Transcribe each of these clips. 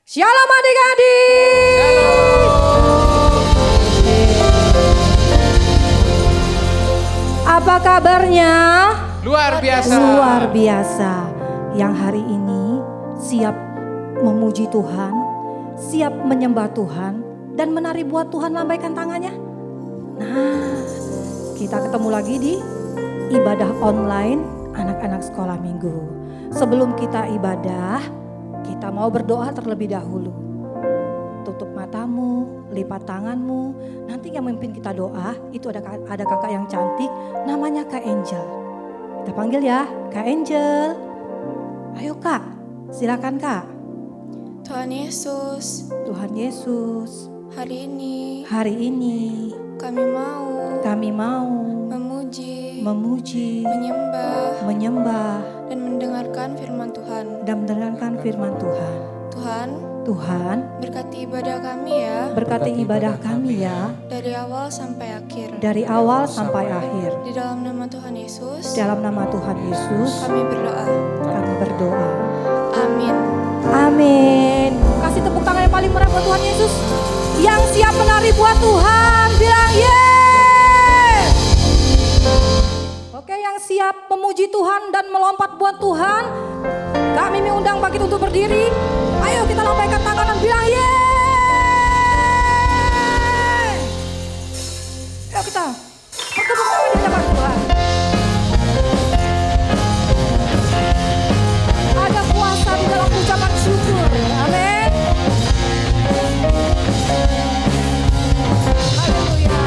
Shalom adik-adik. Apa kabarnya? Luar biasa. Luar biasa. Yang hari ini siap memuji Tuhan, siap menyembah Tuhan, dan menari buat Tuhan, lambaikan tangannya. Nah, kita ketemu lagi di ibadah online anak-anak sekolah minggu. Sebelum kita ibadah, kita mau berdoa terlebih dahulu. Tutup matamu, lipat tanganmu. Nanti yang memimpin kita doa itu ada kakak yang cantik, namanya Kak Angel. Kita panggil ya, Kak Angel. Ayo Kak, silakan Kak. Tuhan Yesus, Tuhan Yesus, hari ini kami mau memuji, menyembah dan mendengarkan firman Tuhan. Tuhan, Berkati ibadah kami ya, berkati ibadah kami ya, dari awal sampai akhir. dari awal sampai akhir. Di dalam nama Tuhan Yesus, Dalam nama Tuhan Yesus, kami berdoa. kami berdoa. Amin. Amin. Kasih tepuk tangan yang paling meriah buat Tuhan Yesus. Yang siap menari buat Tuhan, bilang yeay. Oke, yang siap memuji Tuhan dan melompat buat Tuhan, kami mengundang bangkit untuk berdiri. Ayo kita lambaikan tangan dan bilang yeay. Ayo kita bertepuk tangan di hadapan Tuhan. Ada kuasa di dalam ucapan syukur. Amin. Haleluya.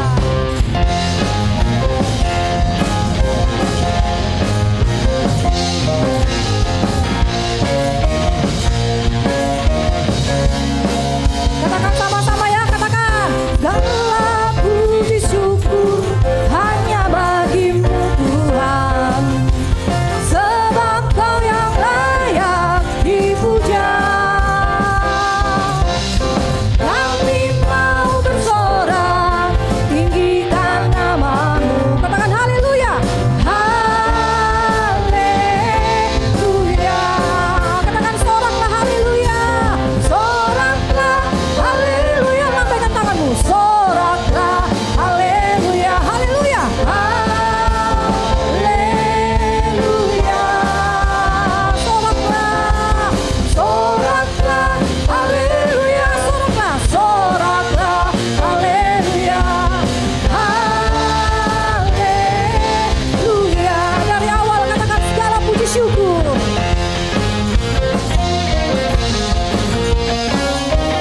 Katakan sama-sama ya, katakan. Segala puji syukur hanya bagimu Tuhan. Sebab Kau yang layak dipuja. Kami mau bersorak, tinggikan nama-Mu. Katakan haleluya. Haleluya. Katakan soraklah haleluya. Soraklah haleluya. Lambaikan tanganmu. Soraklah haleluya. Haleluya. Haleluya. Soraklah. Soraklah haleluya. Soraklah. Soraklah haleluya. Haleluya. Dari awal katakan segala puji syukur.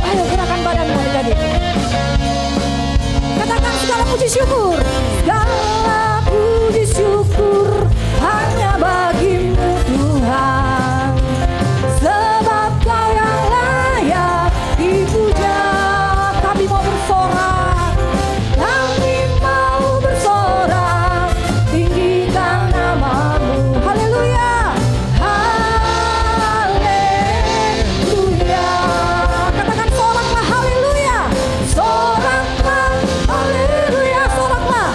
Ayo gerakan badanmu adik-adik. Katakan segala puji syukur. Segala puji syukur hanya bagimu Tuhan. Sebab Kau yang layak dipuja. Kami mau bersorak. Kami mau bersorak. Tinggikan nama-Mu. Haleluya. Haleluya. Katakan soraklah haleluya. Soraklah haleluya. Soraklah.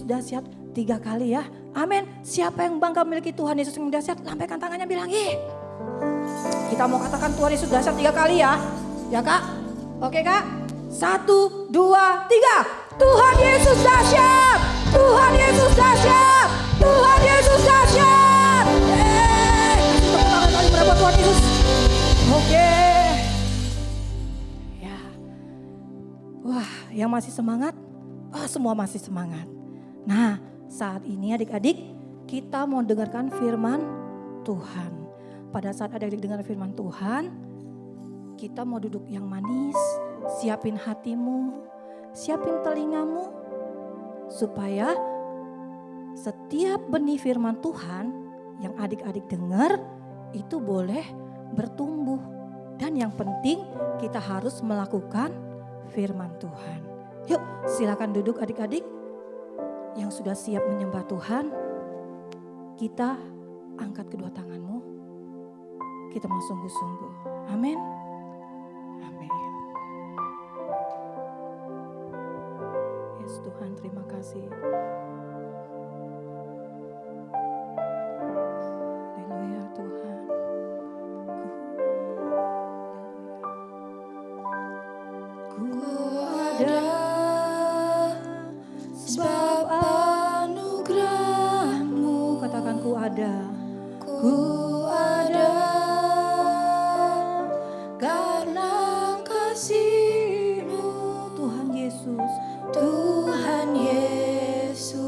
Yesus dahsyat 3 kali ya. Amin. Siapa yang bangga memiliki Tuhan Yesus yang dahsyat, lambaikan tangannya bilang ih. Kita mau katakan Tuhan Yesus dahsyat 3 kali ya. Ya Kak? Oke Kak? 1, 2, 3. Tuhan Yesus dahsyat. Tuhan Yesus dahsyat. Tuhan Yesus dahsyat. Tepuk tangan kali berapa Tuhan Yesus. Oke. Ya. Wah, yang masih semangat? Oh, semua masih semangat. Nah, saat ini adik-adik kita mau dengarkan firman Tuhan. Pada saat adik-adik dengar firman Tuhan, kita mau duduk yang manis, siapin hatimu, siapin telingamu, supaya setiap benih firman Tuhan yang adik-adik dengar itu boleh bertumbuh. Dan yang penting kita harus melakukan firman Tuhan. Yuk silakan duduk adik-adik yang sudah siap menyembah Tuhan. Kita angkat kedua tanganmu. Kita mau sungguh-sungguh. Amin. Amin. Yes Tuhan, terima kasih. Haleluya Tuhan. Ku ada sebab anugerah-Mu. Katakan ku ada. Ku ada karena kasih-Mu. Tuhan Yesus. Tuhan Yesus.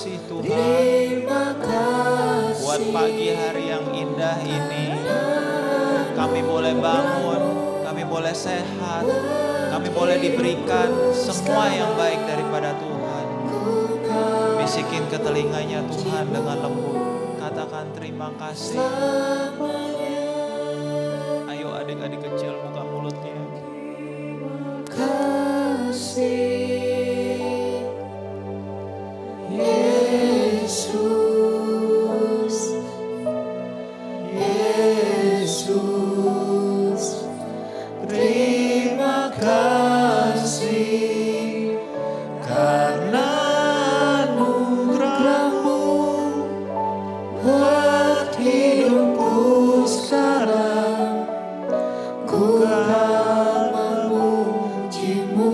kasih Tuhan. Buat pagi hari yang indah ini, kami boleh bangun, kami boleh sehat, kami boleh diberikan semua yang baik daripada Tuhan. Bisikin ke telinganya Tuhan dengan lembut, katakan terima kasih. Ayo adik-adik kecil buka mulutnya. Terima kasih karena anugerah-Mu buat hidupku sekarang. Ku akan memuji-Mu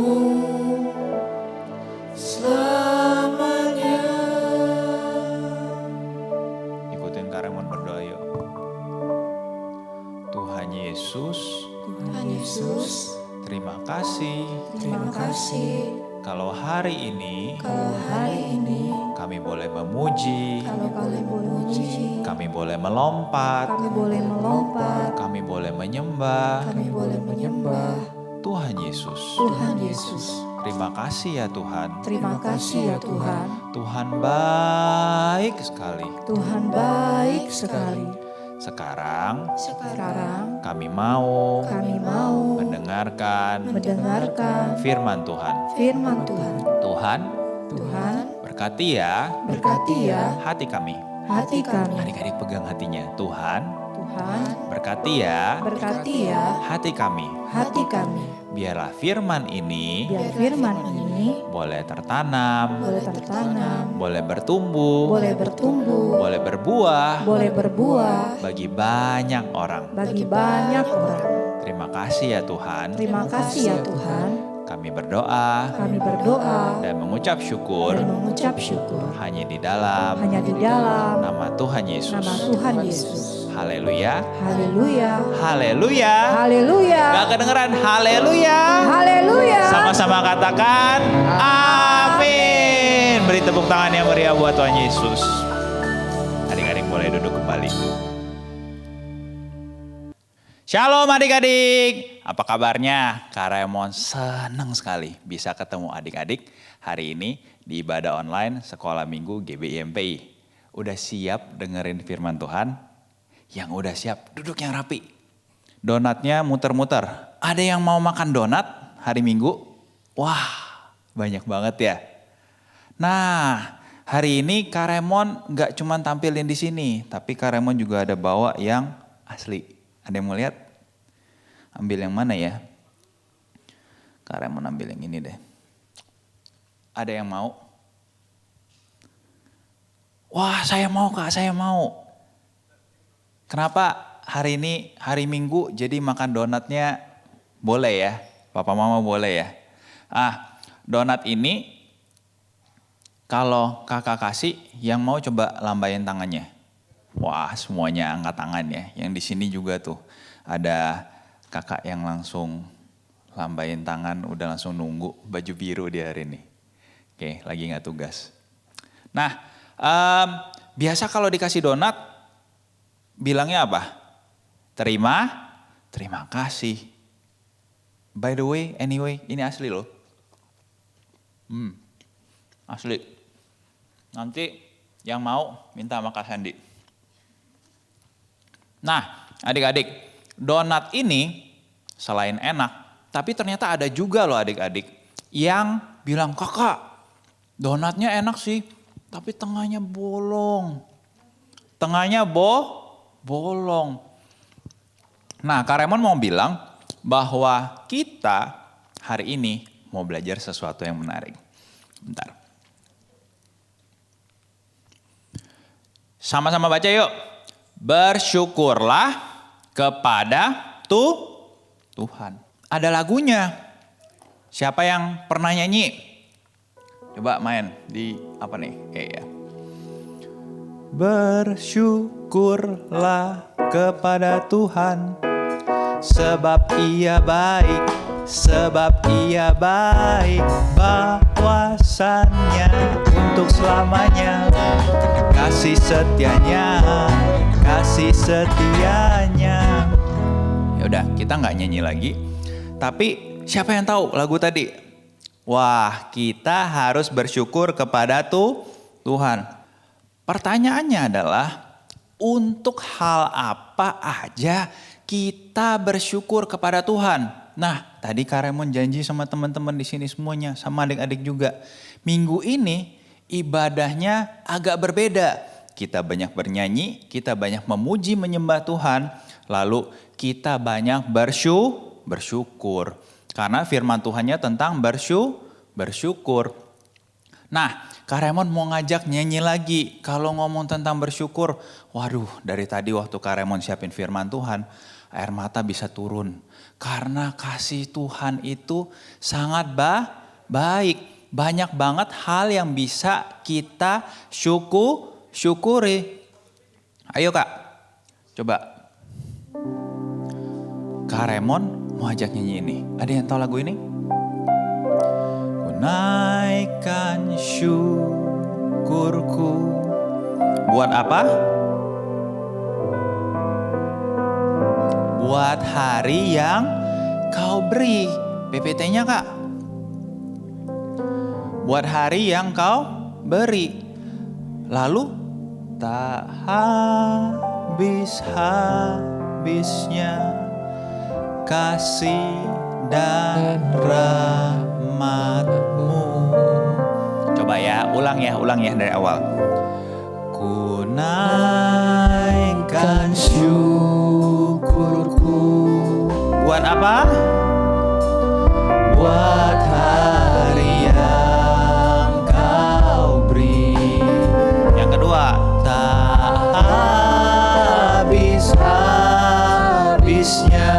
selamanya. Ikutin Kak Raymond berdoa yuk. Tuhan Yesus, terima kasih. Kalau hari ini kami boleh memuji, kami boleh melompat, kami boleh menyembah. Tuhan Yesus. Terima kasih ya Tuhan. Tuhan baik sekali. Sekarang kami mau mendengarkan firman Tuhan. Tuhan berkati ya hati kami. Adik-adik pegang hatinya. Tuhan berkati ya hati kami. Biarlah firman ini boleh tertanam, boleh bertumbuh, boleh berbuah bagi banyak orang. Terima kasih ya Tuhan. Kami berdoa dan mengucap syukur hanya di dalam nama Tuhan Yesus. Haleluya. Gak kedengeran haleluya. Sama-sama katakan amin. Beri tepuk tangan yang meriah buat Tuhan Yesus. Adik-adik boleh duduk kembali. Shalom adik-adik, apa kabarnya? Kak Raymond senang sekali bisa ketemu adik-adik hari ini di ibadah online Sekolah Minggu GBI-MPI. Udah siap dengerin firman Tuhan? Yang udah siap, duduk yang rapi. Donatnya muter-muter. Ada yang mau makan donat hari Minggu? Wah, banyak banget ya. Nah, hari ini Kak Raymond gak cuma tampilin di sini, tapi Kak Raymond juga ada bawa yang asli. Ada yang mau lihat? Ambil yang mana ya? Kak Raymond ambil yang ini deh. Ada yang mau? Wah, saya mau Kak, saya mau. Kenapa hari ini hari Minggu jadi makan donatnya boleh ya? Papa Mama boleh ya? Donat ini kalau kakak kasih yang mau coba lambain tangannya. Wah, semuanya angkat tangan ya. Yang di sini juga tuh ada kakak yang langsung lambain tangan, udah langsung nunggu baju biru di hari ini. Oke, lagi nggak tugas. Nah, biasa kalau dikasih donat bilangnya apa? Terima kasih. By the way, anyway, ini asli loh. Asli. Nanti yang mau minta sama Kak Sandi. Nah, adik-adik, donat ini selain enak, tapi ternyata ada juga loh adik-adik yang bilang, kakak, donatnya enak sih, tapi tengahnya bolong. Tengahnya bolong. Nah, Kak Raymond mau bilang bahwa kita hari ini mau belajar sesuatu yang menarik. Bentar. Sama-sama baca yuk. Bersyukurlah kepada Tuhan. Ada lagunya. Siapa yang pernah nyanyi? Coba main di apa nih? Ya. Bersyukurlah kepada Tuhan, sebab Ia baik, bahwasannya untuk selamanya. kasih setianya, kasih setianya. Ya udah, kita nggak nyanyi lagi. Tapi siapa yang tahu lagu tadi? Wah, kita harus bersyukur kepada Tuhan. Pertanyaannya adalah, untuk hal apa aja kita bersyukur kepada Tuhan? Nah, tadi Kak Raymond janji sama teman-teman di sini semuanya, sama adik-adik juga. Minggu ini ibadahnya agak berbeda. Kita banyak bernyanyi, kita banyak memuji menyembah Tuhan, lalu kita banyak bersyukur. Karena firman Tuhannya tentang bersyukur. Nah, Kak Raymond mau ngajak nyanyi lagi. Kalau ngomong tentang bersyukur, waduh, dari tadi waktu Kak Raymond siapin firman Tuhan, air mata bisa turun. Karena kasih Tuhan itu sangat baik. Banyak banget hal yang bisa kita syukuri. Ayo Kak, coba. Kak Raymond mau ajak nyanyi ini. Ada yang tahu lagu ini? Ku naikkan syukurku. Buat apa? Buat hari yang kau beri. PPT-nya Kak. Buat hari yang kau beri. Lalu tak habis-habisnya kasih dan rahmat-Mu. Coba ya, ulang ya dari awal. Ku naikkan syukurku. Buat apa? Buat hari yang kau beri. Yang kedua, tak habis-habisnya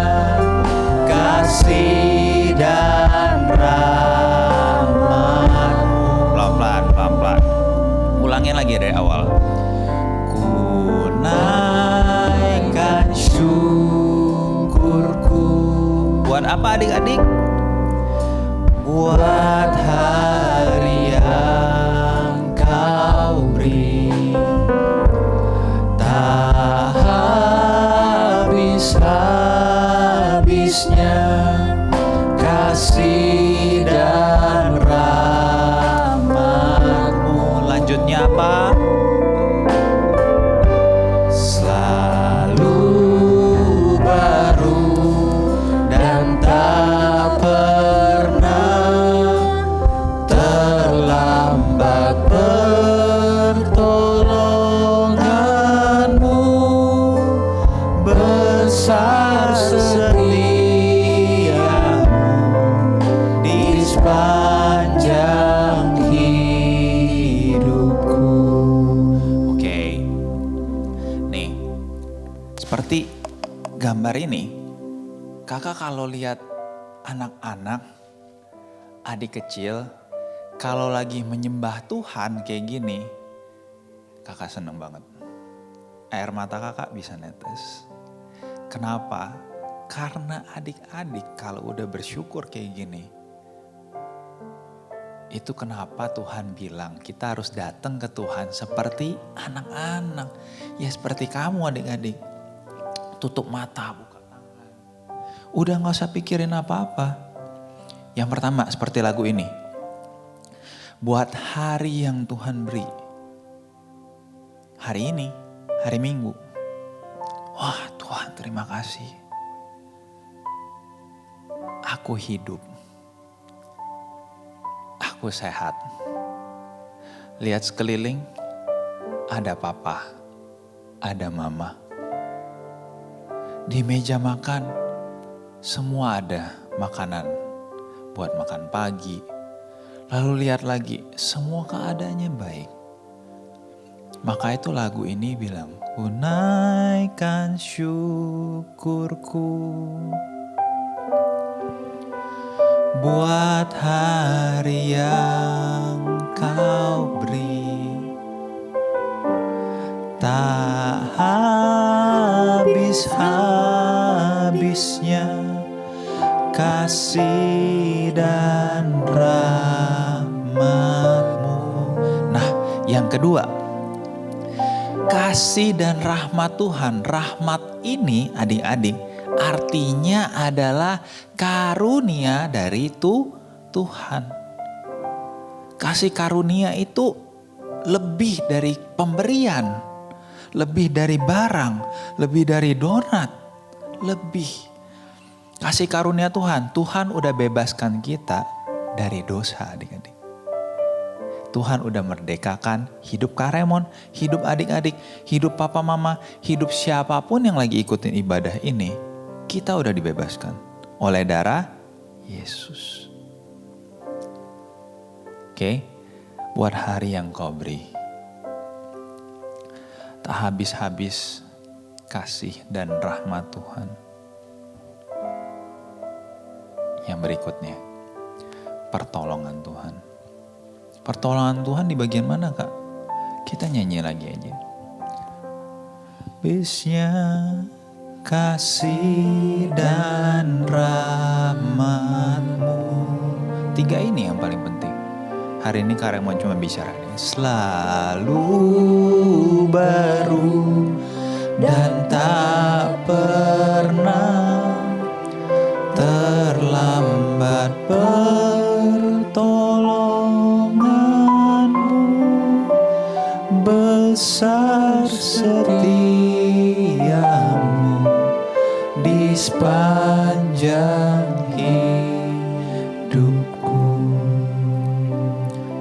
kasih dan rahmat-Mu. Pelan-pelan. Ulangin lagi dari awal. Ku naikkan syukurku. Buat apa adik-adik? Buat hari yang kau beri. Tak habis-habisnya kasih dan rahmat-Mu. Lanjutnya apa? Selalu baru dan tak pernah terlambat pertolongan-Mu. Besar setia-Mu di sepanjang hidupku. Oke. Nih, seperti gambar ini, kakak kalau lihat anak-anak, adik kecil, kalau lagi menyembah Tuhan kayak gini, kakak seneng banget. Air mata kakak bisa netes. Kenapa? Karena adik-adik kalau udah bersyukur kayak gini, itu kenapa Tuhan bilang kita harus datang ke Tuhan seperti anak-anak. Ya seperti kamu adik-adik. Tutup mata, buka tangan. Udah gak usah pikirin apa-apa. Yang pertama seperti lagu ini. Buat hari yang Tuhan beri. Hari ini, hari Minggu. Wah Tuhan terima kasih. Aku hidup. Aku sehat. Lihat sekeliling, ada papa, ada mama. Di meja makan, semua ada makanan buat makan pagi. Lalu lihat lagi, semua keadaannya baik. Maka itu lagu ini bilang, ku naikkan syukurku. Buat hari yang kau beri. Tak habis-habisnya kasih dan rahmat-Mu. Nah, yang kedua, kasih dan rahmat Tuhan. Rahmat ini adik-adik artinya adalah karunia dari Tuhan. Kasih karunia itu lebih dari pemberian, lebih dari barang, lebih dari donat, lebih. Kasih karunia Tuhan, Tuhan udah bebaskan kita dari dosa adik-adik. Tuhan udah merdekakan hidup Kak Raymond, hidup adik-adik, hidup papa mama, hidup siapapun yang lagi ikutin ibadah ini. Kita udah dibebaskan oleh darah Yesus. Oke, buat hari yang kau beri. Tak habis-habis kasih dan rahmat Tuhan. Yang berikutnya, pertolongan Tuhan. Pertolongan Tuhan di bagian mana Kak? Kita nyanyi lagi aja. Habisnya kasih dan rahmat-Mu. 3 ini yang paling penting. Hari ini Kak Raymond cuma bicara nih. Selalu baru dan tak pernah terlambat pertolongan-Mu. Besar setiamu di sepanjang hidupku.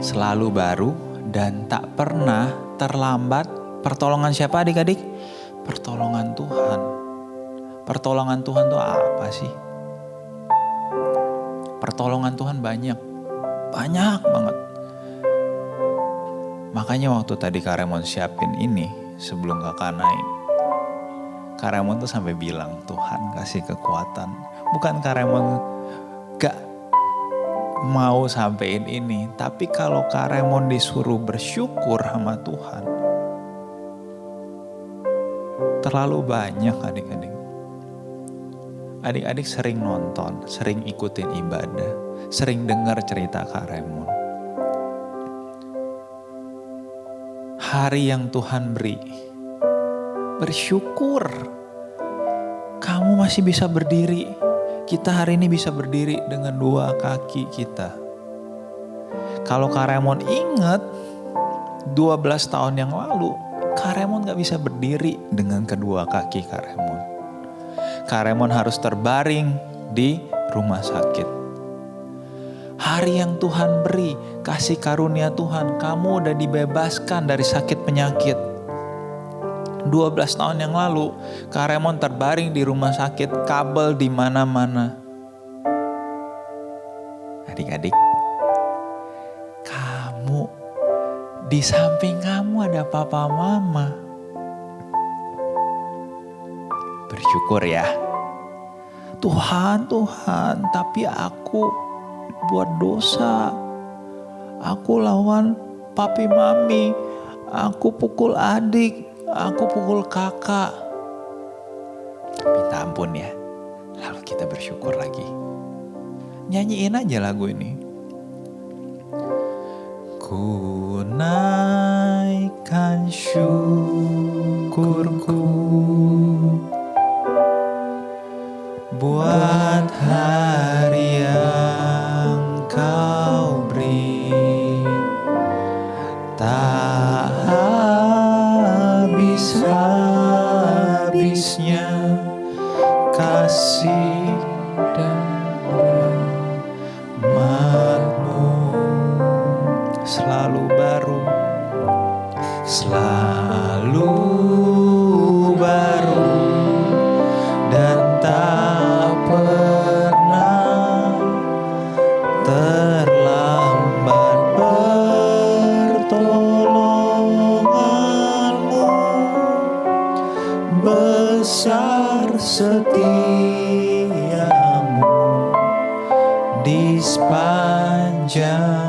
Selalu baru dan tak pernah terlambat. Pertolongan siapa adik-adik? Pertolongan Tuhan. Pertolongan Tuhan itu apa sih? Pertolongan Tuhan banyak. Banyak banget. Makanya waktu tadi Kak Raymond siapin ini sebelum kakak naik. Kak Raymond tuh sampai bilang Tuhan kasih kekuatan. Bukan Kak Raymond gak mau sampein ini. Tapi kalau Kak Raymond disuruh bersyukur sama Tuhan. Terlalu banyak adik-adik. Adik-adik sering nonton, sering ikutin ibadah. Sering dengar cerita Kak Raymond. Hari yang Tuhan beri. Bersyukur. Kamu masih bisa berdiri. Kita hari ini bisa berdiri dengan 2 kaki kita. Kalau Kak Raymond ingat 12 tahun yang lalu, Kak Raymond gak bisa berdiri dengan kedua kaki Kak Raymond. Kak Raymond harus terbaring di rumah sakit. Hari yang Tuhan beri, kasih karunia Tuhan, kamu udah dibebaskan dari sakit penyakit. 12 tahun yang lalu, Kak Raymond terbaring di rumah sakit, kabel di mana-mana. Adik-adik, kamu di samping kamu ada papa mama. Bersyukur ya. Tuhan, tapi aku buat dosa. Aku lawan papi mami. Aku pukul adik. Aku pukul kakak. Minta ampun ya. Lalu kita bersyukur lagi. Nyanyiin aja lagu ini. Ku naikkan syukurku buat hari yang kau beri. Tak habis-habisnya kasih dan rahmat-Mu. Selalu baru, selalu baru dan tak pernah terlambat pertolongan-Mu. Besar setiamu di sepanjang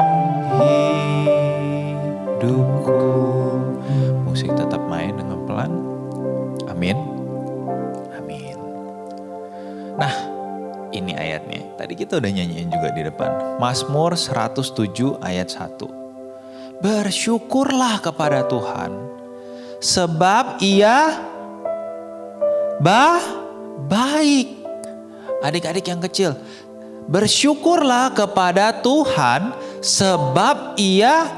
hidupku. Musik tetap main dengan pelan. Amin. Amin. Nah, ini ayatnya. Tadi kita udah nyanyiin juga di depan. Mazmur 107 ayat 1. Bersyukurlah kepada Tuhan sebab ia baik. Adik-adik yang kecil, bersyukurlah kepada Tuhan sebab ia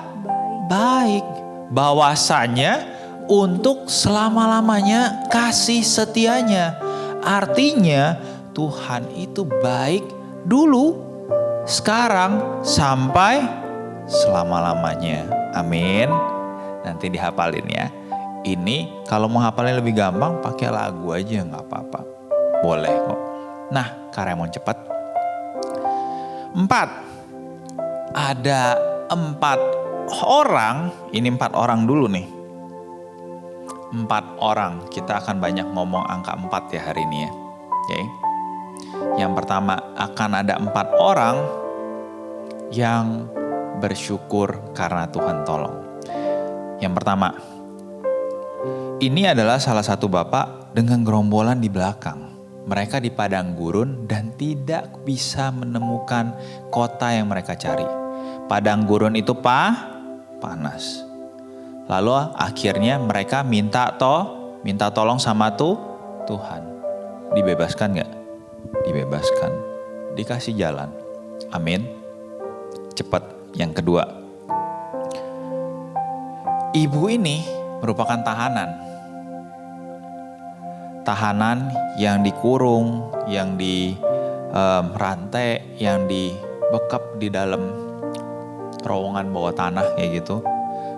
baik. Bahwasanya untuk selama-lamanya kasih setianya. Artinya Tuhan itu baik dulu, sekarang, sampai selama-lamanya. Amin. Nanti dihafalin ya. Ini kalau mau hafalin lebih gampang pakai lagu aja nggak apa-apa. Boleh kok. Nah, Kak Raymond cepat. 4. Ada 4 orang. Ini 4 orang dulu nih. 4 orang. Kita akan banyak ngomong angka 4 ya hari ini ya. Oke. Yang pertama, akan ada 4 orang yang bersyukur karena Tuhan tolong. Yang pertama, ini adalah salah satu bapak dengan gerombolan di belakang. Mereka di padang gurun dan tidak bisa menemukan kota yang mereka cari. Padang gurun itu panas. Lalu akhirnya mereka minta tolong sama Tuhan. Dibebaskan gak? Dibebaskan. Dikasih jalan. Amin. Cepat. Yang kedua. Ibu ini merupakan tahanan. Tahanan yang dikurung, yang di rantai, yang dibekap di dalam terowongan bawah tanah kayak gitu.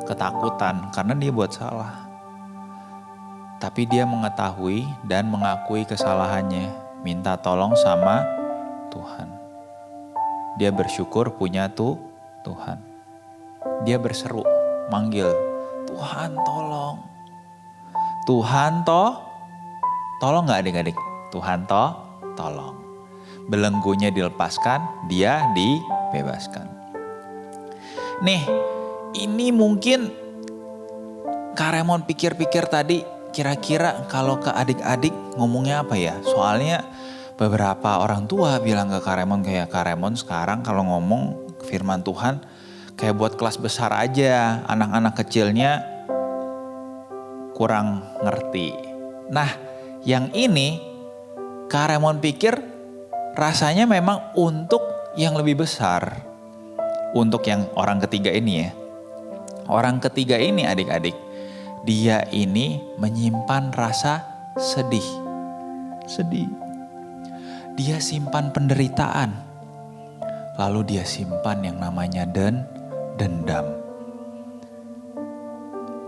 Ketakutan karena dia buat salah. Tapi dia mengetahui dan mengakui kesalahannya. Minta tolong sama Tuhan. Dia bersyukur punya Tuhan. Dia berseru, manggil, Tuhan tolong. Tuhan tolong gak adik-adik? Tuhan tolong. Belenggunya dilepaskan, dia dibebaskan. Nih, ini mungkin Kak Raymond pikir-pikir tadi, kira-kira kalau ke adik-adik ngomongnya apa ya? Soalnya beberapa orang tua bilang ke Kak Raymond, kayak Kak Raymond sekarang kalau ngomong firman Tuhan kayak buat kelas besar aja. Anak-anak kecilnya kurang ngerti. Nah, yang ini Kak Raymond pikir rasanya memang untuk yang lebih besar. Untuk yang orang ketiga ini ya. Orang ketiga ini adik-adik, dia ini menyimpan rasa sedih. Dia simpan penderitaan. Lalu dia simpan yang namanya dendam.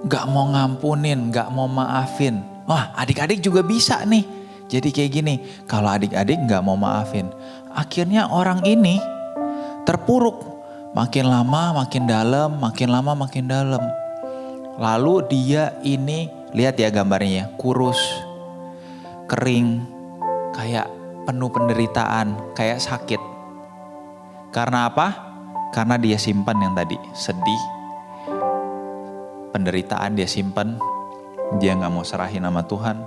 Gak mau ngampunin, gak mau maafin. Wah, adik-adik juga bisa nih. Jadi kayak gini, kalau adik-adik gak mau maafin, akhirnya orang ini terpuruk. Makin lama makin dalam, makin lama makin dalam. Lalu dia ini, lihat ya gambarnya, kurus, kering, kayak penuh penderitaan, kayak sakit. Karena apa? Karena dia simpan yang tadi, sedih, penderitaan dia simpan. Dia gak mau serahin sama Tuhan.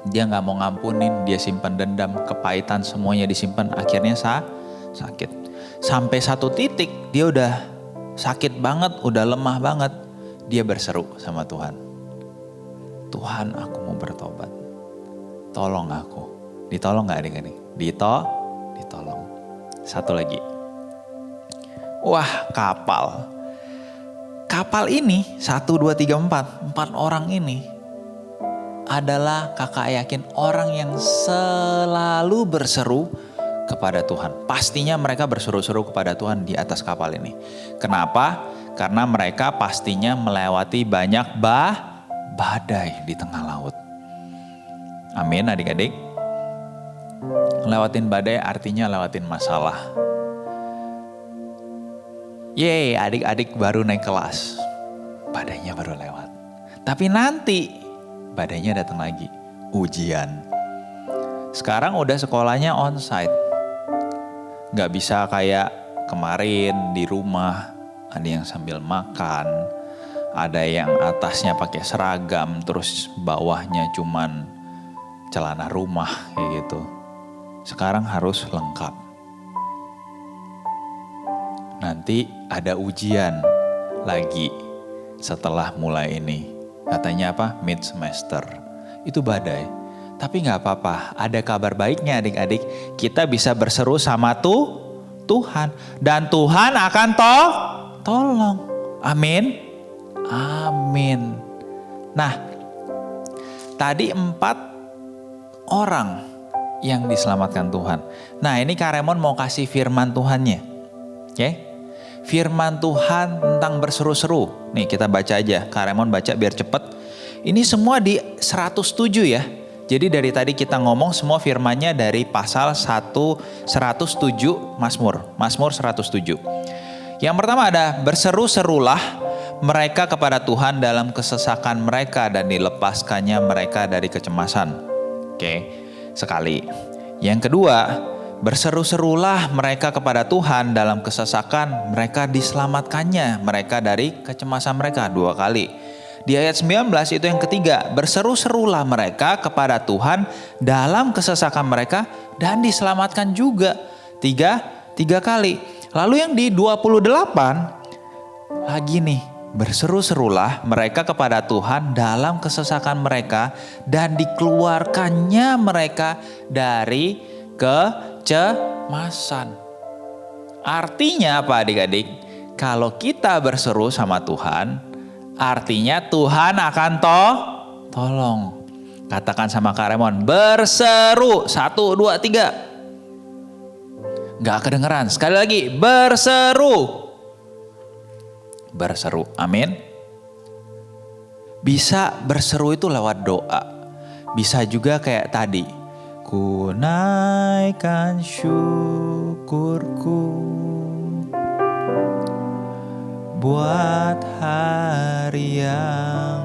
Dia gak mau ngampunin, dia simpan dendam, kepahitan semuanya disimpan. Akhirnya sakit. Sampai satu titik dia udah sakit banget, udah lemah banget. Dia berseru sama Tuhan. Tuhan, aku mau bertobat. Tolong aku. Ditolong gak adik-adik? Ditolong. Satu lagi. Wah, kapal. Kapal ini 1, 2, 3, 4. 4 orang ini adalah kakak yakin orang yang selalu berseru kepada Tuhan. Pastinya mereka berseru-seru kepada Tuhan di atas kapal ini. Kenapa? Karena mereka pastinya melewati banyak badai di tengah laut. Amin adik-adik. Lewatin badai artinya lewatin masalah. Yeay, adik-adik baru naik kelas. Badainya baru lewat. Tapi nanti badainya datang lagi. Ujian. Sekarang udah sekolahnya onsite. Gak bisa kayak kemarin di rumah. Ada yang sambil makan. Ada yang atasnya pakai seragam. Terus bawahnya cuman celana rumah kayak gitu. Sekarang harus lengkap. Nanti ada ujian lagi setelah mulai ini. Katanya apa? Mid semester. Itu badai. Tapi gak apa-apa, ada kabar baiknya adik-adik. Kita bisa berseru sama Tuhan. Dan Tuhan akan tolong. Amin. Amin. Nah, tadi 4 orang yang diselamatkan Tuhan. Nah, ini Kak Raymond mau kasih firman Tuhannya. Oke? Firman Tuhan tentang berseru-seru. Nih kita baca aja, Kak Raymond baca biar cepet. Ini semua di 107 ya. Jadi dari tadi kita ngomong semua firmannya dari pasal 107 Mazmur 107. Yang pertama ada berseru-serulah mereka kepada Tuhan dalam kesesakan mereka dan dilepaskannya mereka dari kecemasan. Oke, sekali. Yang kedua, berseru-serulah mereka kepada Tuhan dalam kesesakan mereka diselamatkannya mereka dari kecemasan mereka 2 kali. Di ayat 19 itu yang ketiga, berseru-serulah mereka kepada Tuhan dalam kesesakan mereka dan diselamatkan juga. Tiga kali. Lalu yang di 28 lagi nih, berseru-serulah mereka kepada Tuhan dalam kesesakan mereka dan dikeluarkannya mereka dari kecemasan. Artinya apa adik-adik? Kalau kita berseru sama Tuhan, artinya Tuhan akan tolong. Katakan sama Kak Raymond, berseru. 1, 2, 3. Gak kedengeran. Sekali lagi, berseru. Berseru, amin. Bisa berseru itu lewat doa. Bisa juga kayak tadi. Ku naikkan syukurku buat hari yang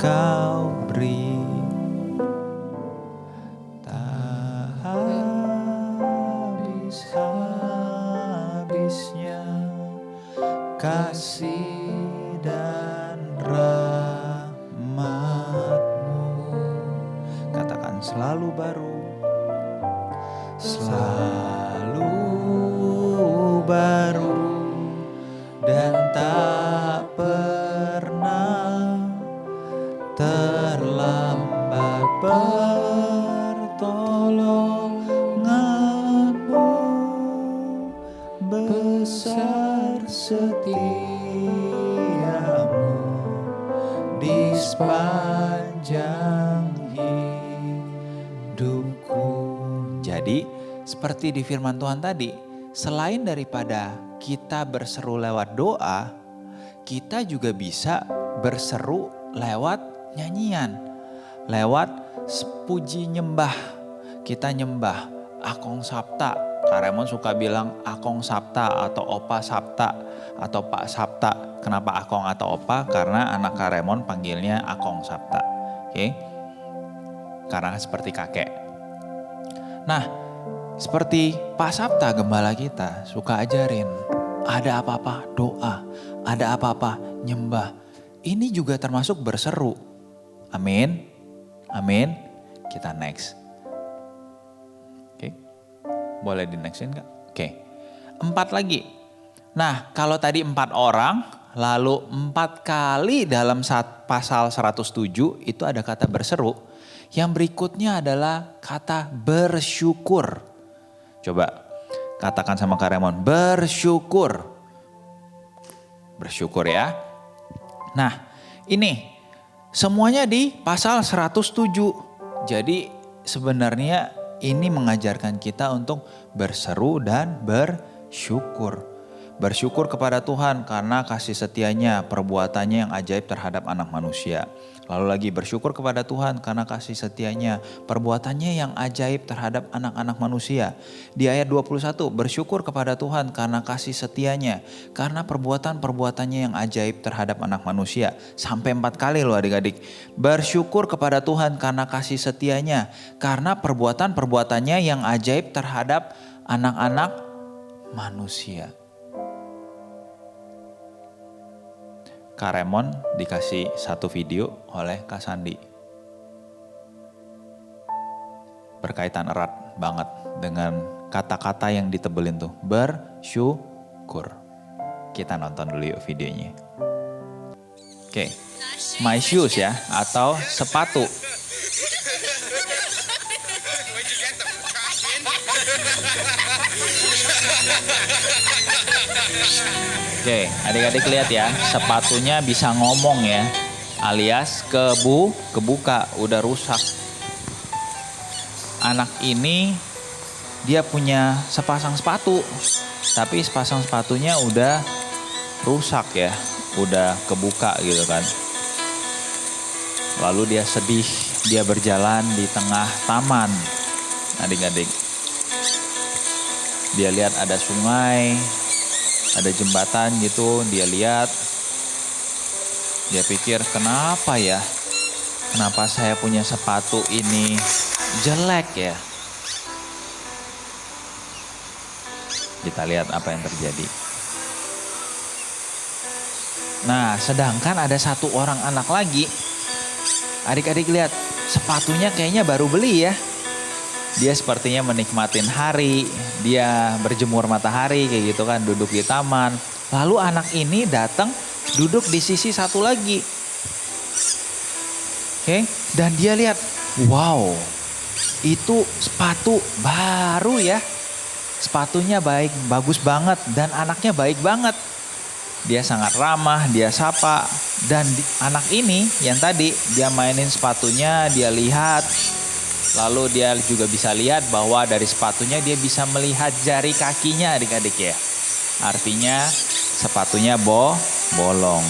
kau beri. Tak habis-habisnya kasih dan rahmat-Mu. Katakan selalu baru. Selalu baru. Dan tak pernah terlambat pertolongan-Mu, besar setia-Mu di sepanjang hidupku. Jadi seperti di firman Tuhan tadi, selain daripada kita berseru lewat doa, kita juga bisa berseru lewat nyanyian, lewat puji nyembah. Kita nyembah Akong Sapta. Kak Raymond suka bilang Akong Sapta atau Opa Sapta atau Pak Sapta. Kenapa Akong atau Opa? Karena anak Kak Raymond panggilnya Akong Sapta. Oke? Karena seperti kakek. Nah, seperti Pak Sapta gembala kita suka ajarin, ada apa-apa doa, ada apa-apa nyembah. Ini juga termasuk berseru. Amin. Amin. Kita next. Oke. Boleh di nextin gak? Oke. 4 lagi. Nah, kalau tadi 4 orang, lalu 4 kali dalam pasal 107 itu ada kata berseru. Yang berikutnya adalah kata bersyukur. Coba katakan sama Kak Raymond, bersyukur. Bersyukur ya. Nah, ini semuanya di pasal 107. Jadi sebenarnya ini mengajarkan kita untuk berseru dan bersyukur. Bersyukur kepada Tuhan karena kasih setianya, perbuatannya yang ajaib terhadap anak manusia. Lalu lagi bersyukur kepada Tuhan karena kasih setianya, perbuatannya yang ajaib terhadap anak-anak manusia. Di ayat 21, bersyukur kepada Tuhan karena kasih setianya, karena perbuatan-perbuatannya yang ajaib terhadap anak manusia. Sampai 4 kali loh adik-adik. Bersyukur kepada Tuhan karena kasih setianya, karena perbuatan-perbuatannya yang ajaib terhadap anak-anak manusia. Kak Raymond dikasih 1 video oleh Kak Sandi. Berkaitan erat banget dengan kata-kata yang ditebelin tuh. Bersyukur. Kita nonton dulu yuk videonya. Oke. my shoes ya, atau sepatu. Oke, adik-adik lihat ya, sepatunya bisa ngomong ya, alias kebuka, udah rusak. Anak ini dia punya sepasang sepatu, tapi sepasang sepatunya udah rusak ya, udah kebuka gitu kan. Lalu dia sedih, dia berjalan di tengah taman, adik-adik. Dia lihat ada sungai, ada jembatan gitu, dia lihat. Dia pikir, kenapa ya? Kenapa saya punya sepatu ini jelek ya? Kita lihat apa yang terjadi. Nah, sedangkan ada satu orang anak lagi. Adik-adik lihat, sepatunya kayaknya baru beli ya. Dia sepertinya menikmatin hari, dia berjemur matahari kayak gitu kan, duduk di taman. Lalu anak ini datang duduk di sisi satu lagi. Oke, dan dia lihat, wow, itu sepatu baru ya. Sepatunya bagus banget dan anaknya baik banget. Dia sangat ramah, dia sapa. Dan anak ini yang tadi dia mainin sepatunya, dia lihat. Lalu dia juga bisa lihat bahwa dari sepatunya dia bisa melihat jari kakinya adik-adik ya. Artinya sepatunya bolong.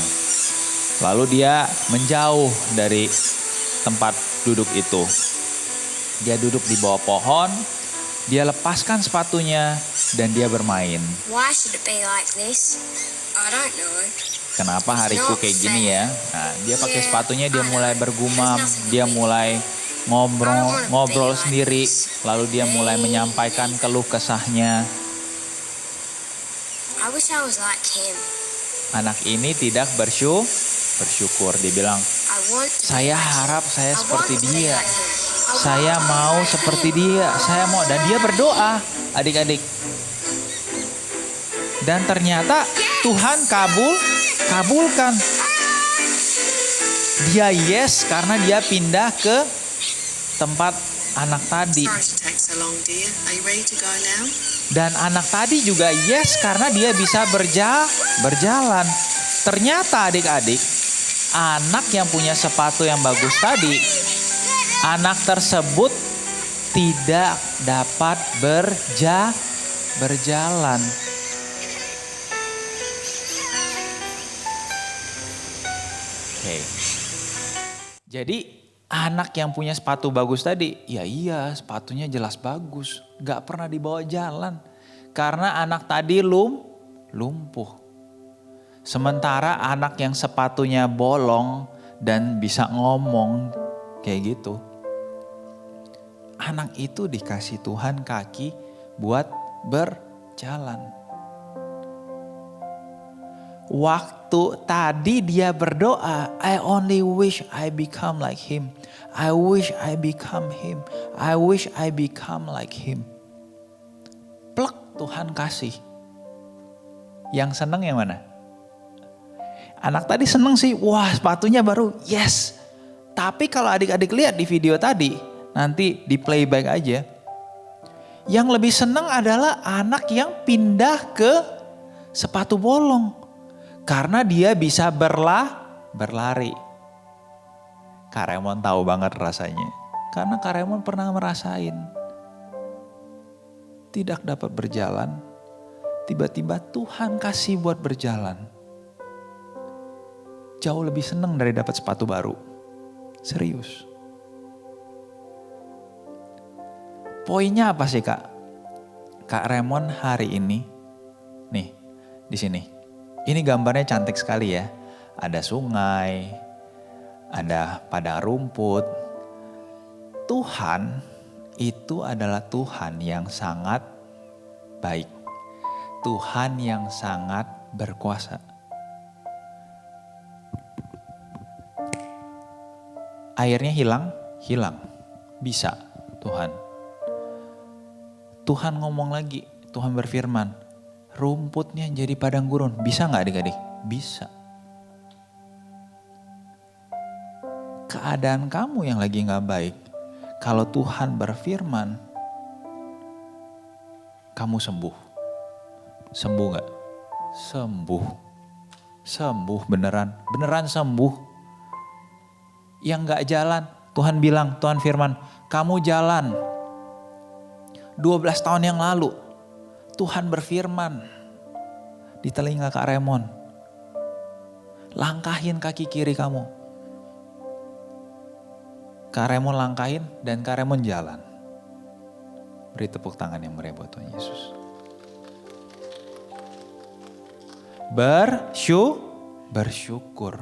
Lalu dia menjauh dari tempat duduk itu. Dia duduk di bawah pohon, dia lepaskan sepatunya dan dia bermain. Why should it be like this? I don't know. Kenapa hariku kayak gini ya? Nah, dia pakai sepatunya, dia mulai bergumam, dia mulai ngobrol sendiri, lalu dia mulai menyampaikan keluh kesahnya. I wish I was like him. Anak ini tidak bersyukur, dibilang, I want to be saya like him. harap saya I want seperti to be dia. like him. Saya mau seperti dia, saya mau. Dan dia berdoa, adik-adik. Dan ternyata Tuhan kabulkan. Dia yes karena dia pindah ke tempat anak tadi. Sorry to take so long, dear. Are you ready to go now? Dan anak tadi juga yes karena dia bisa berjalan. Ternyata adik-adik, anak yang punya sepatu yang bagus tadi, anak tersebut tidak dapat berjalan. Oke. Jadi anak yang punya sepatu bagus tadi, ya iya sepatunya jelas bagus. Gak pernah dibawa jalan. Karena anak tadi lumpuh. Sementara anak yang sepatunya bolong dan bisa ngomong kayak gitu. Anak itu dikasih Tuhan kaki buat berjalan. Waktu tadi dia berdoa, I only wish I become like him. I wish I become him. I wish I become like him. Plek, Tuhan kasih. Yang seneng yang mana? Anak tadi seneng sih, wah sepatunya baru, yes. Tapi kalau adik-adik lihat di video tadi, nanti di playback aja. Yang lebih seneng adalah anak yang pindah ke sepatu bolong. Karena dia bisa berlari. Kak Raymond tahu banget rasanya. Karena Kak Raymond pernah merasain. Tidak dapat berjalan. Tiba-tiba Tuhan kasih buat berjalan. Jauh lebih seneng dari dapat sepatu baru. Serius. Poinnya apa sih Kak? Kak Raymond hari ini. Nih, di sini. Ini gambarnya cantik sekali ya. Ada sungai, ada padang rumput. Tuhan itu adalah Tuhan yang sangat baik. Tuhan yang sangat berkuasa. Airnya hilang. Bisa Tuhan. Tuhan ngomong lagi, Tuhan berfirman. Rumputnya jadi padang gurun. Bisa gak adik-adik? Bisa. keadaan kamu yang lagi gak baik, kalau Tuhan berfirman, kamu sembuh. Sembuh gak? Sembuh. Sembuh beneran. Beneran sembuh. Yang gak jalan, Tuhan bilang, Tuhan firman, kamu jalan. 12 tahun yang lalu, Tuhan berfirman di telinga Kak Raymond, langkahin kaki kiri kamu. Kak Raymond langkahin dan Kak Raymond jalan. Beri tepuk tangan yang meriah buat Tuhan Yesus. Bersyukur.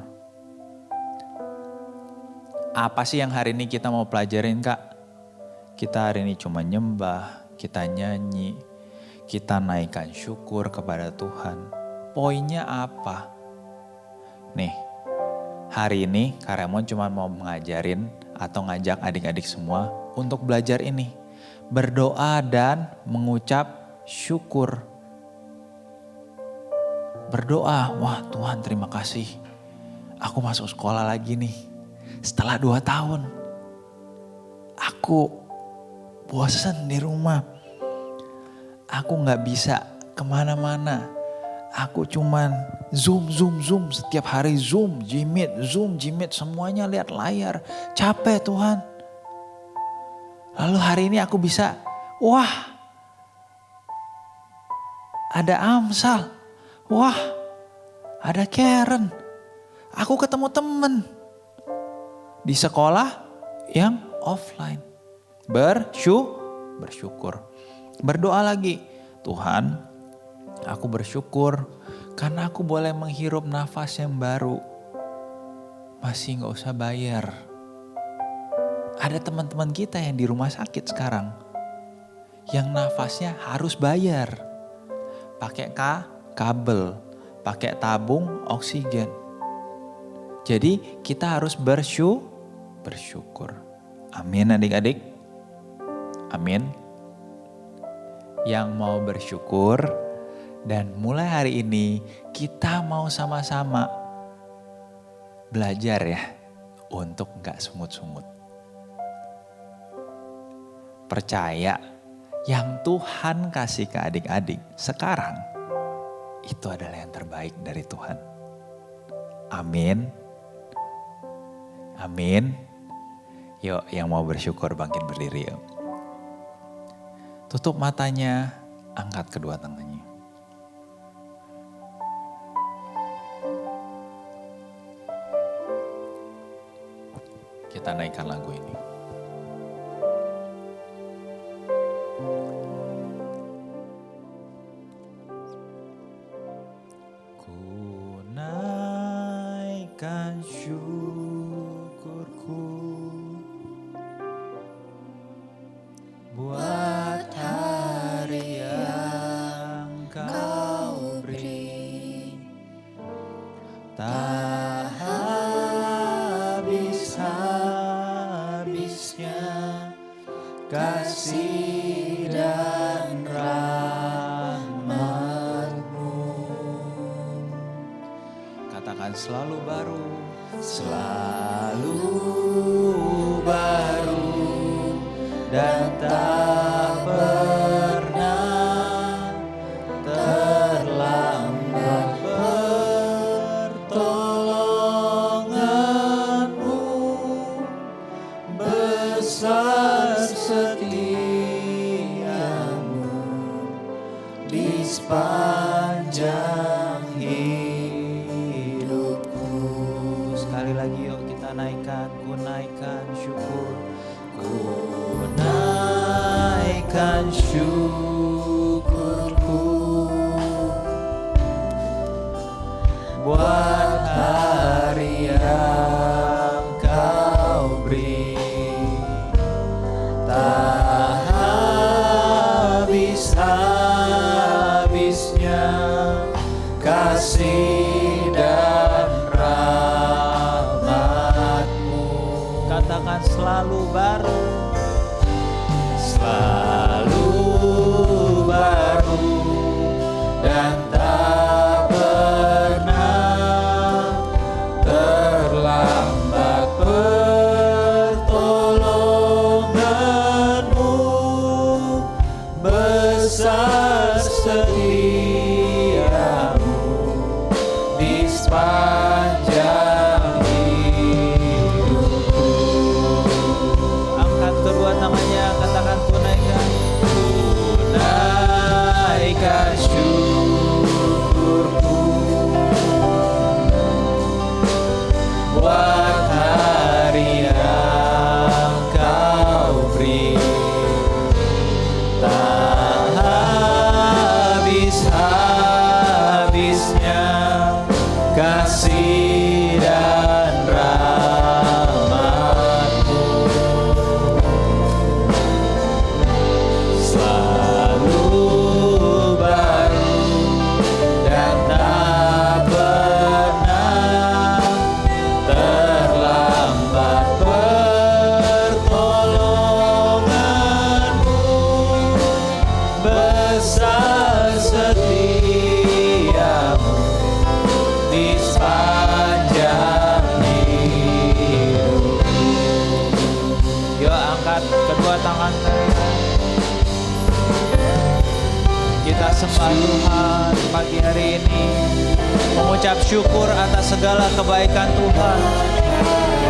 Apa sih yang hari ini kita mau pelajarin, Kak? Kita hari ini cuma nyembah, kita nyanyi, kita naikkan syukur kepada Tuhan. Poinnya apa? Nih, hari ini Kak Raymond cuma mau mengajarin atau ngajak adik-adik semua untuk belajar ini. Berdoa dan mengucap syukur. Berdoa, wah Tuhan terima kasih. Aku masuk sekolah lagi nih. Setelah 2 tahun. Aku bosan di rumah. Aku gak bisa kemana-mana. Aku cuman zoom. Setiap hari zoom, Gmeet. Semuanya lihat layar. Capek Tuhan. Lalu hari ini aku bisa, wah ada Amsal. Wah ada Karen. Aku ketemu temen. Di sekolah yang offline. Bersyukur. Berdoa lagi. Tuhan, aku bersyukur karena aku boleh menghirup nafas yang baru. Masih gak usah bayar. Ada teman-teman kita yang di rumah sakit sekarang. Yang nafasnya harus bayar. Pakai kabel. Pakai tabung oksigen. Jadi kita harus bersyukur. Amin adik-adik. Amin. Yang mau bersyukur dan mulai hari ini kita mau sama-sama belajar ya untuk gak sungut-sungut. Percaya yang Tuhan kasih ke adik-adik sekarang itu adalah yang terbaik dari Tuhan. Amin. Amin. Yuk yang mau bersyukur bangkit berdiri yuk. Tutup matanya, angkat kedua tangannya. Kita naikkan lagu ini. Ku naikkan syukurku buat hari yang Kau beri, tak habis-habisnya kasih dan rahmat-Mu. Katakan selalu baru dan tak pernah terlambat pertolongan-Mu, besar setia-Mu di sepanjang hidupku. Sekali lagi yuk kita naikkan, ku naikkan syukur. Ku naikkan syukurku buat hari yang Kau beri, tak habis-habisnya kasih dan rahmat-Mu. Katakan selalu baru dan tak pernah terlambat buat hari yang kau beri. Tak habis-habisnya kasih dan rahmat-Mu. Selalu baru dan tak pernah terlambat pertolongan-Mu. Besar setiamu di sepanjang hidup. Yuk angkat kedua tangan kita sembah Tuhan pagi hari ini, mengucap syukur atas segala kebaikan Tuhan.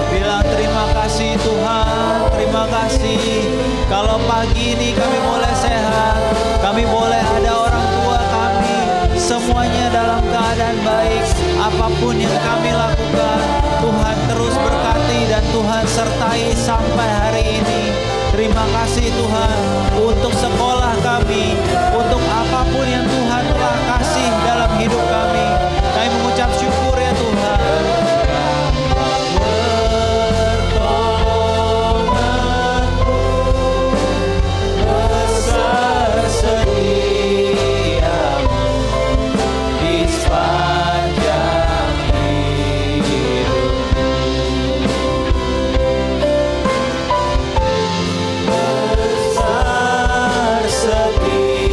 Bilang terima kasih Tuhan, terima kasih. Kalau pagi ini kami boleh sehat, kami boleh ada orang tua kami, semuanya dalam keadaan baik. Apapun yang kami lakukan, Tuhan terus berkati dan Tuhan sertai sampai hari ini. Terima kasih Tuhan untuk sekolah kami, untuk apapun yang Tuhan telah kasih dalam hidup kami. Kami mengucap syukur ya Tuhan. Pertolongan-Mu besar setiamu di sepanjang hidup. Besar setiamu,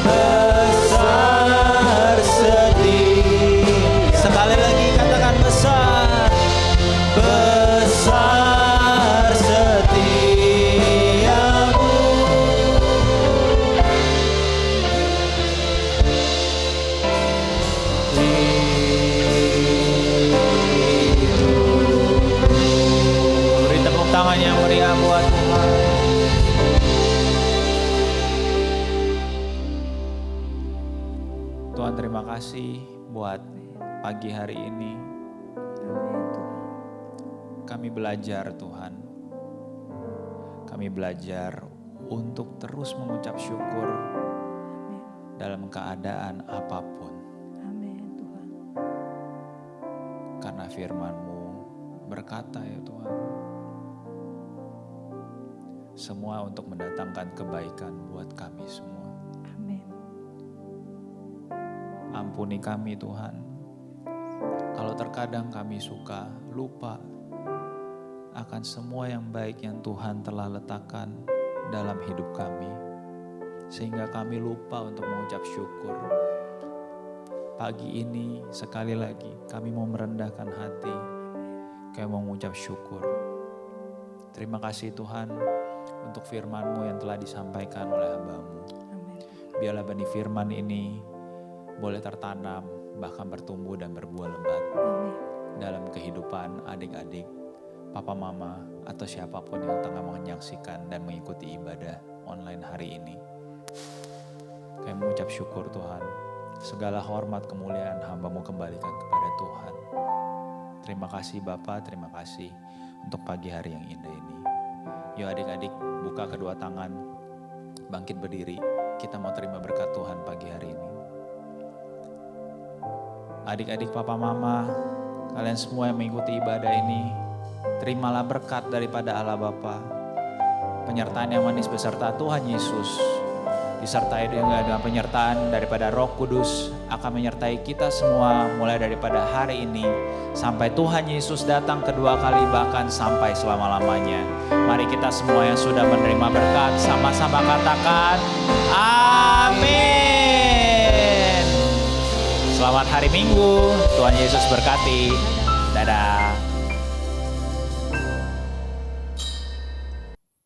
besar setiamu. Sekali lagi katakan besar, besar setiamu. Beri tepuk tangan yang meriah buat Tuhan. Tuhan terima kasih buat pagi hari ini. Kami belajar Tuhan. Kami belajar untuk terus mengucap syukur dalam keadaan apapun. Amin Tuhan. Karena firman-Mu berkata ya Tuhan, semua untuk mendatangkan kebaikan buat kami semua. Amin. Ampuni kami Tuhan, kalau terkadang kami suka lupa akan semua yang baik yang Tuhan telah letakkan dalam hidup kami, sehingga kami lupa untuk mengucap syukur. Pagi ini sekali lagi kami mau merendahkan hati, kami mau mengucap syukur. Terima kasih Tuhan untuk firman-Mu yang telah disampaikan oleh hamba-Mu. Amin. Biarlah benih firman ini boleh tertanam, bahkan bertumbuh dan berbuah lebat Amin. dalam kehidupan adik-adik, papa mama, atau siapapun yang tengah menyaksikan dan mengikuti ibadah online hari ini. Kami mengucap syukur Tuhan, segala hormat kemuliaan hamba-Mu kembalikan kepada Tuhan. Terima kasih Bapa, terima kasih untuk pagi hari yang indah ini. Yuk adik-adik, buka kedua tangan, bangkit berdiri, kita mau terima berkat Tuhan pagi hari ini. Adik-adik papa mama, kalian semua yang mengikuti ibadah ini, terimalah berkat daripada Allah Bapa, penyertaan yang manis beserta Tuhan Yesus, disertai dengan penyertaan daripada Roh Kudus akan menyertai kita semua mulai daripada hari ini sampai Tuhan Yesus datang kedua kali, bahkan sampai selama-lamanya. Mari kita semua yang sudah menerima berkat sama-sama katakan amin. Selamat hari Minggu, Tuhan Yesus berkati. Dadah.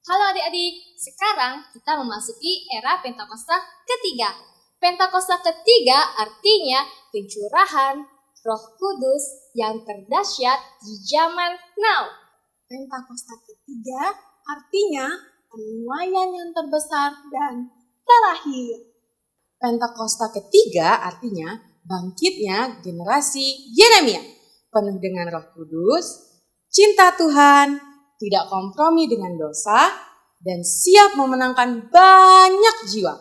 Halo adik-adik, sekarang kita memasuki era Pentakosta ketiga. Pentakosta ketiga artinya pencurahan Roh Kudus yang terdahsyat di zaman now. Pentakosta ketiga artinya penuaian yang terbesar dan terakhir. Pentakosta ketiga artinya bangkitnya generasi Yeremia, penuh dengan Roh Kudus, cinta Tuhan, tidak kompromi dengan dosa, dan siap memenangkan banyak jiwa.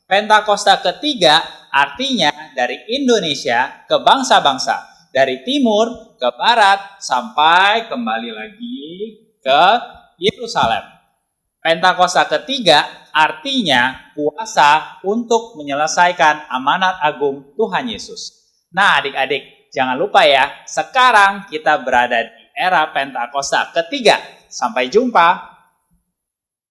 Pentakosta ketiga artinya dari Indonesia ke bangsa-bangsa, dari timur ke barat sampai kembali lagi ke Yerusalem. Pentakosta ketiga artinya kuasa untuk menyelesaikan amanat agung Tuhan Yesus. Nah adik-adik, jangan lupa ya, sekarang kita berada di era Pentakosta ketiga. Sampai jumpa.